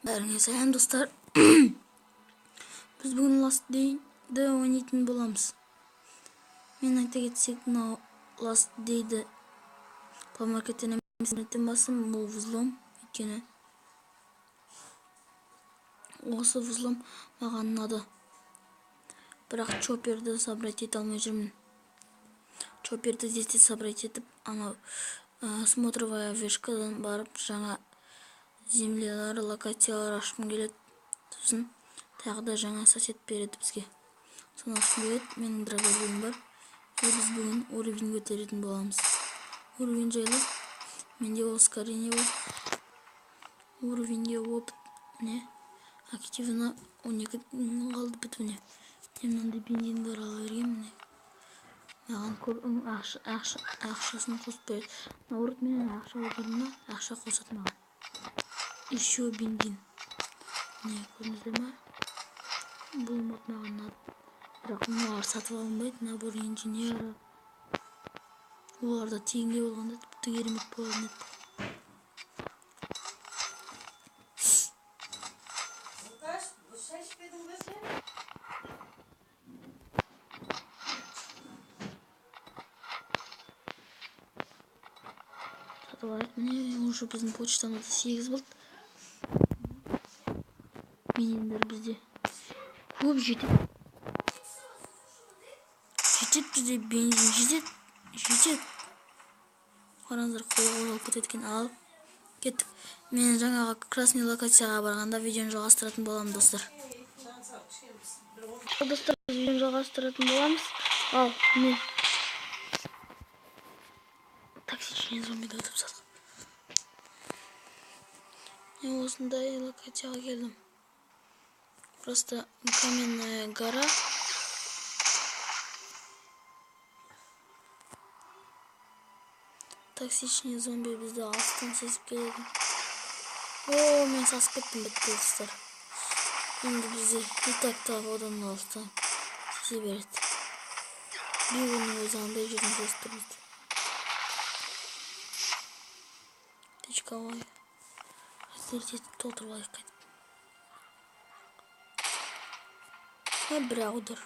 Бәріңе сәлем достар. Біз бүгін Last Day'ді ойнайтын боламыз. Мен айта кетсек, мынау Last Day'ді Плеймаркеттен емес интернеттен бастым. Бұл взлом, өйткені осы взлом маған ұнады. Бірақ чоперді собрать ете алмай жүрмін. Чоперді здесь собрать етіп, анау смотровая вешкадан барып жаңа землялар, локациялар ашқым келеді. Сосын тағы да жаңа сосед береді бізге. Соны ашқым келеді. Менің дробовигім бар. Біз бүгін уровень көтеретін боламыз. Уровень жайлы менде ускорение бар. Уровеньге опыт не? Активно 12 қалды бітуіне. Мынандай бензиндар ала бергем. Маған көп ақшасын қосып береді. Наурыз менен ақша отырына ақша қосады маған. Еще бензин. Не көрдіңіздер ма? Бұл мод маған ұнады. Бірақ мұнылар сатып алынбайды. Набор инженера. Оларда тегінге болғанда тіпті керемет болатын еді. Сатып алайық. Міне уже біздің почтамызда 8 болды. Бензиндар бізде көп жетеді. Бізде бензин жетеді. Қараңыздар, қолға алып кетеді екен. Алып кеттік. Мен жаңағы красный локацияға барғанда видеоны жалғастыратын боламын достар. Достар, видеоны жалғастыратын боламыз. Ал, мен токсичный зомбиді өтіп сатқым. Мен осындай локацияға келдім. Просто каменная гора. Токсичный зомби бізді алыстан сезіп келеді. О, мен сасып кеттім, бітті достар. Енді бізде и так одан алыстан сесе береді. Бигоның өзі андай жерден сезіп тұр бізді. Течковой. Разделить толтырып алайық қайтып. Бірақ удар.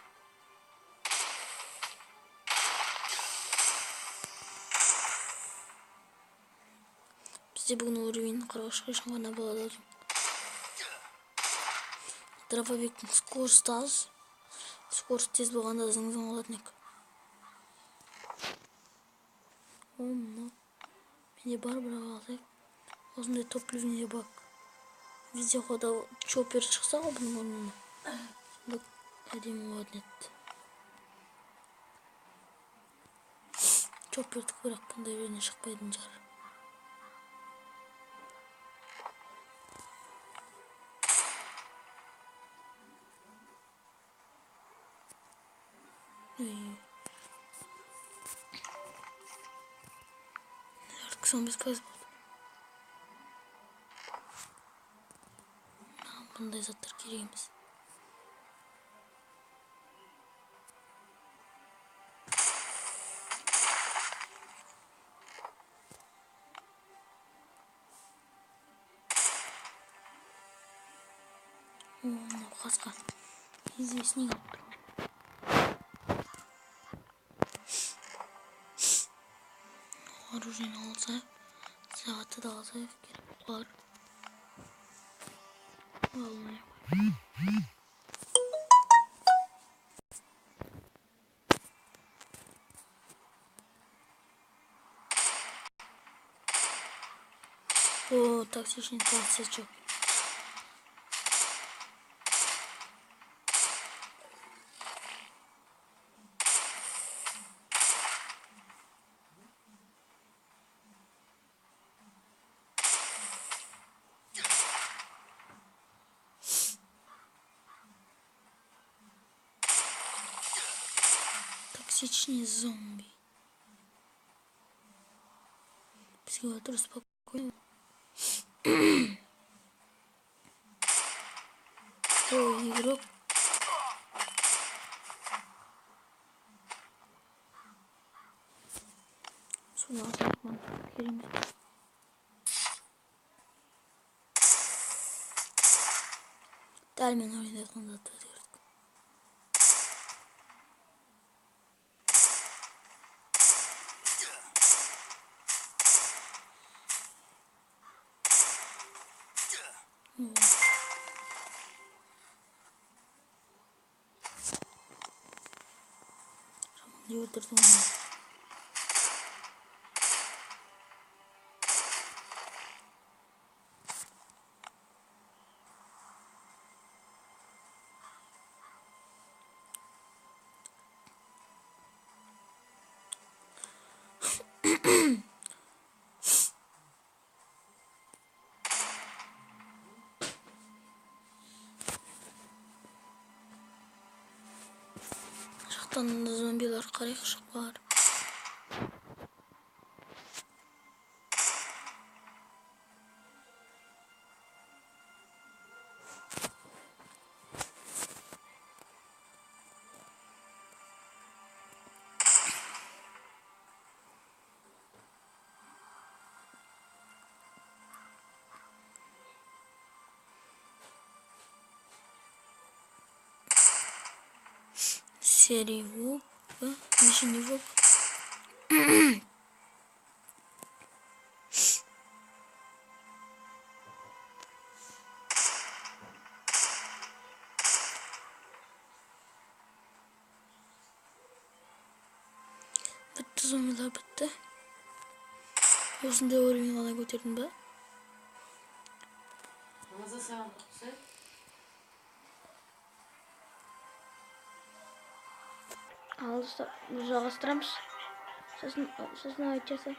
Бізде бүгін уровень 43 ғана болады. Дробовиктің скорості аз. Скорость тез болғанда зың-зың алатын ек. Менде бар, бірақ алайық. Осындай топливінде бак. Везде хода чоппер шықса ғой бұның орнына. Әдемі болатын еді. Чоппердік бірақ бұндай жеріне шықпайтын шығар. Son без пайыз болды. Бұндай заттар керек емес. Қасқа. Известный алып тұрмын. Оружиені алсақ, сағатты да алсақ керек болар. О, токсичный толстячок. Токсичный зомби. Психиатр спокойно. О, игрок. Суны алсақ керемет. Дәл мен ойнайтын зат өзгерді. Не өлтірді оны. Жақтан зомбилар қарайық шықпар. Серый волк, нижний волк. Бітті зомбилар бітті. Осындай уровень қалай көтердің ба? Ал жалғастырамыз. Сосын айтчаса.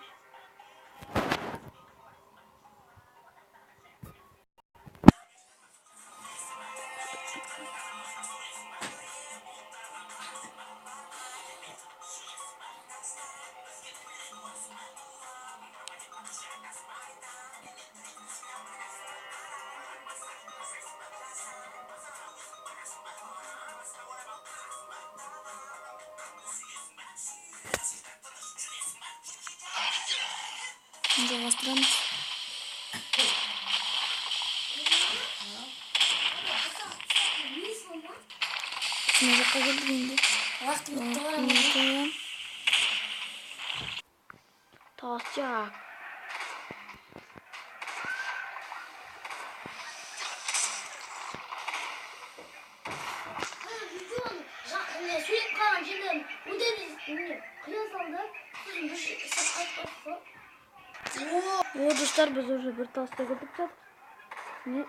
Жалғастырамыз. Мына жаққа келдік енді. Тасяк. Sürekli kalan şimdi bu deniz kıyas aldı. Вот, достар, біз уже бір таста кетіп жатыр. Не?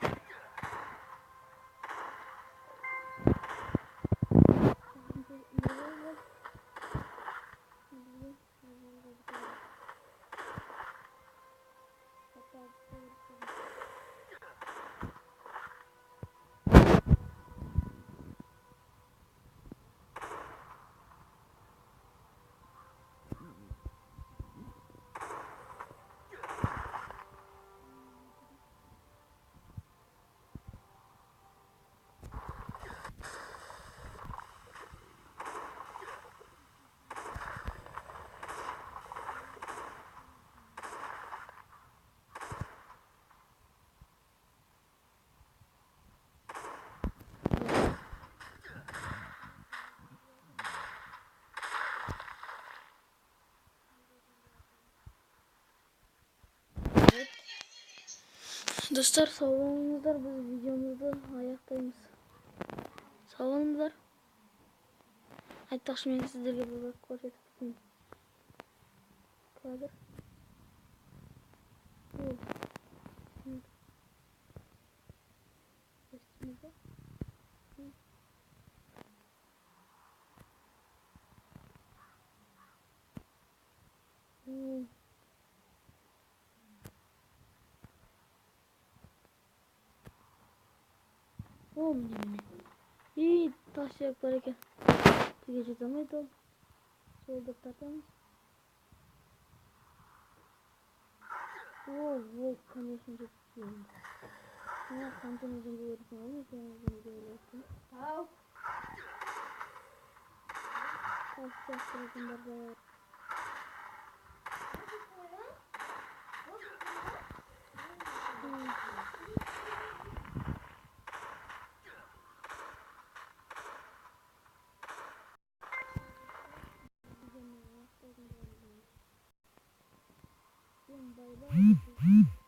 Достар, сау болыңыздар, біз видеомызды аяқтаймыз. Сау болыңыздар. Айтпақшы, мен сіздерге бір көрсетіп кетейін. Қазір. О, міне. И тас сүйек бар екен. Бізге жете алмайды ол. Солдап тартамыз. О, волк, конечно, жетті. Мына қантын өзімді көрдім ғой, екенімізді ойлайсың. Ау. Тас сүйек бар бар. bay bay.